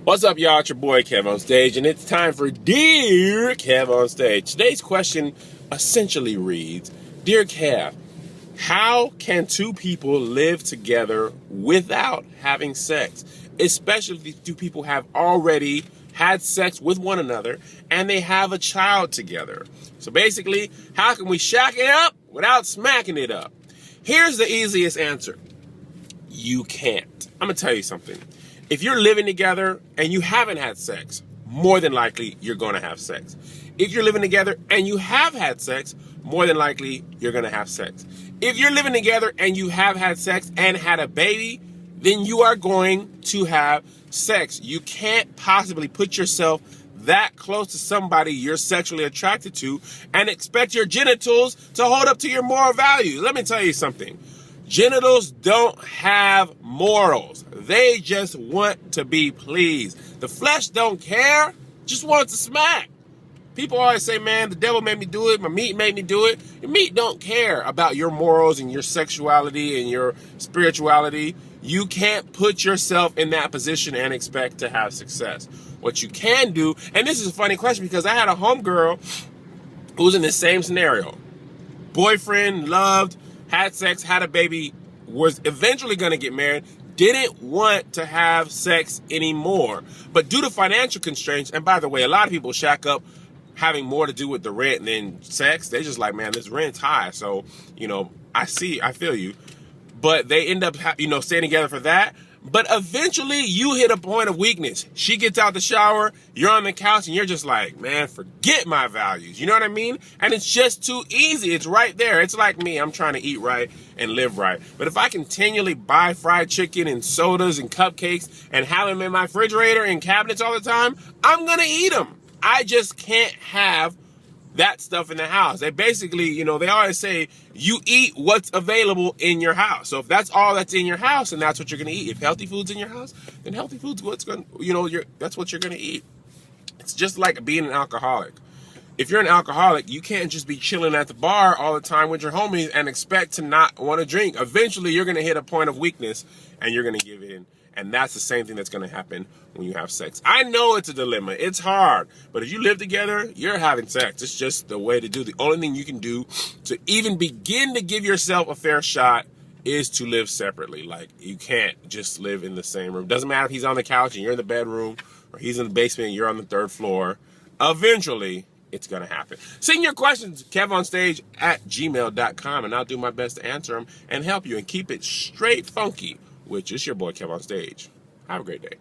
What's up, y'all? It's your boy Kev on Stage, and it's time for Dear Kev on Stage. Today's question essentially reads, Dear Kev, how can two people live together without having sex? Especially if these two people have already had sex with one another and they have a child together. So basically, how can we shack it up without smacking it up? Here's the easiest answer. You can't. I'm going to tell you something. If you're living together and you haven't had sex, more than likely you're going to have sex. If you're living together and you have had sex, more than likely you're going to have sex. If you're living together and you have had sex and had a baby, then you are going to have sex. You can't possibly put yourself that close to somebody you're sexually attracted to and expect your genitals to hold up to your moral values. Let me tell you something. Genitals don't have morals. They just want to be pleased. The flesh don't care, just wants to smack. People always say, man, the devil made me do it, my meat made me do it. Your meat don't care about your morals and your sexuality and your spirituality. You can't put yourself in that position and expect to have success. What you can do, and this is a funny question because I had a homegirl who was in the same scenario. Boyfriend, loved, had sex, had a baby, was eventually going to get married, didn't want to have sex anymore. But due to financial constraints, and by the way, a lot of people shack up having more to do with the rent than sex. They're just like, man, this rent's high. So, I feel you. But they end up, staying together for that. But eventually you hit a point of weakness. She gets out the shower, you're on the couch, and you're just like, man, forget my values. You know what I mean? And it's just too easy. It's right there. It's like me. I'm trying to eat right and live right. But if I continually buy fried chicken and sodas and cupcakes and have them in my refrigerator and cabinets all the time, I'm going to eat them. I just can't have that stuff in the house. They basically, they always say you eat what's available in your house. So if that's all that's in your house, and that's what you're going to eat. If healthy food's in your house, then healthy food's what's going to, that's what you're going to eat. It's just like being an alcoholic. If you're an alcoholic, you can't just be chilling at the bar all the time with your homies and expect to not want to drink. Eventually, you're going to hit a point of weakness and you're going to give in. And that's the same thing that's going to happen when you have sex. I know it's a dilemma. It's hard. But if you live together, you're having sex. It's just the way to do. The only thing you can do to even begin to give yourself a fair shot is to live separately. Like, you can't just live in the same room. Doesn't matter if he's on the couch and you're in the bedroom, or he's in the basement and you're on the third floor. Eventually, it's going to happen. Send your questions, kevonstage@gmail.com, and I'll do my best to answer them and help you and keep it straight funky, which is your boy Kev on Stage. Have a great day.